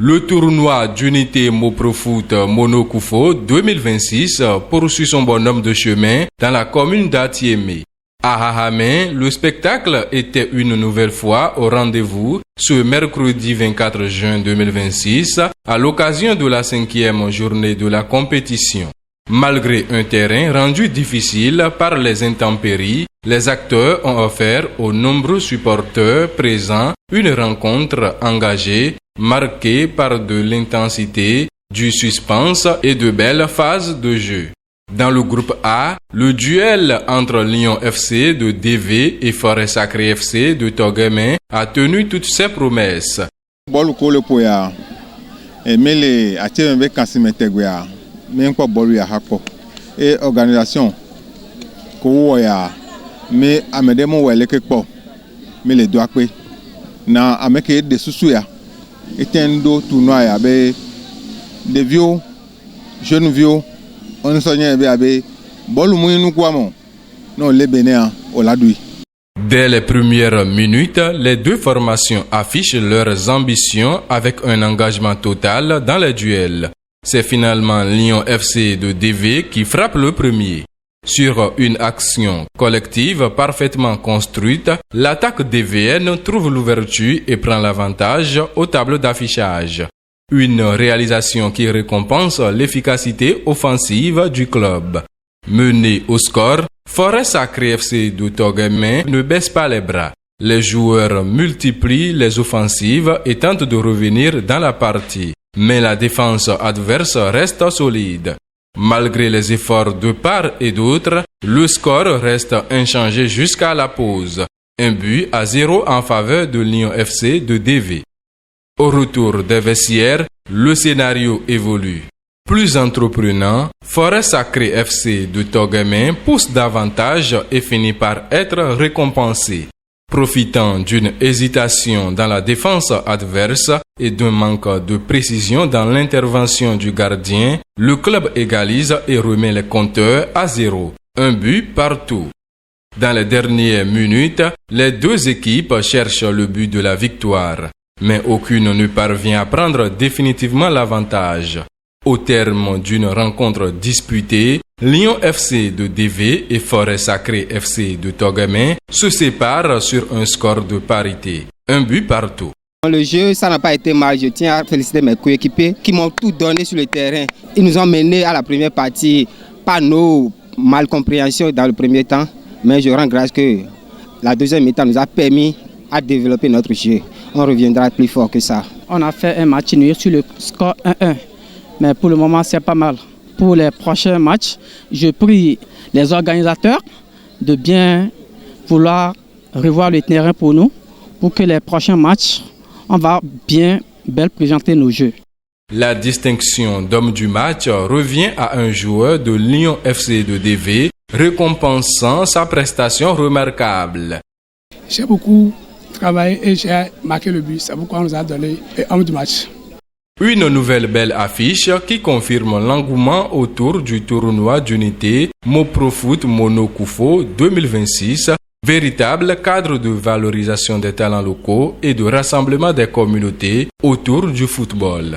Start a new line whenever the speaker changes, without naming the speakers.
Le tournoi d'unité Moprofoot Monokufo 2026 poursuit son bonhomme de chemin dans la commune d'Atiémé. À Hahamé, le spectacle était une nouvelle fois au rendez-vous ce mercredi 24 juin 2026 à l'occasion de la 5e journée de la compétition. Malgré un terrain rendu difficile par les intempéries, les acteurs ont offert aux nombreux supporters présents une rencontre engagée, marquée par de l'intensité, du suspense et de belles phases de jeu. Dans le groupe A, le duel entre Lyon FC de DV et Forêt Sacrée FC de Toguemé a tenu toutes ses promesses.
Et organisation mais amedemo wele kekpo mais les doigts na ameke de susuya etendo tournoi ya be de vieux jeunes vieux on sonya be abe bolu muyinu kwamo non le Bénin au ladui.
Dès les premières minutes, les deux formations affichent leurs ambitions avec un engagement total dans les duels. C'est finalement Lyon FC de DV qui frappe le premier. Sur une action collective parfaitement construite, l'attaque DVN trouve l'ouverture et prend l'avantage aux tables d'affichage. Une réalisation qui récompense l'efficacité offensive du club. Mené au score, Forêt Sacrée FC de Toguemé ne baisse pas les bras. Les joueurs multiplient les offensives et tentent de revenir dans la partie. Mais la défense adverse reste solide. Malgré les efforts de part et d'autre, le score reste inchangé jusqu'à la pause. 1-0 en faveur de Lyon FC de DV. Au retour des vestiaires, le scénario évolue. Plus entreprenant, Forêt Sacrée FC de Toguemé pousse davantage et finit par être récompensé. Profitant d'une hésitation dans la défense adverse et d'un manque de précision dans l'intervention du gardien, le club égalise et remet les compteurs à 0. 1 but partout. Dans les dernières minutes, les deux équipes cherchent le but de la victoire, mais aucune ne parvient à prendre définitivement l'avantage. Au terme d'une rencontre disputée, Lyon FC de DV et Forêt Sacrée FC de Toguemé se séparent sur un score de parité. 1 but partout.
Le jeu, ça n'a pas été mal. Je tiens à féliciter mes coéquipiers qui m'ont tout donné sur le terrain. Ils nous ont menés à la première partie par nos malcompréhensions dans le premier temps. Mais je rends grâce que la deuxième mi-temps nous a permis à développer notre jeu. On reviendra plus fort que ça.
On a fait un match nul sur le score 1-1. Mais pour le moment, c'est pas mal. Pour les prochains matchs, je prie les organisateurs de bien vouloir revoir le terrain pour nous, pour que les prochains matchs, on va bien présenter nos jeux.
La distinction d'homme du match revient à un joueur de Lyon FC de DV, récompensant sa prestation remarquable.
J'ai beaucoup travaillé et j'ai marqué le but. C'est pourquoi on nous a donné l'homme du match.
Une nouvelle belle affiche qui confirme l'engouement autour du tournoi d'unité Moprofoot Monokufo 2026, véritable cadre de valorisation des talents locaux et de rassemblement des communautés autour du football.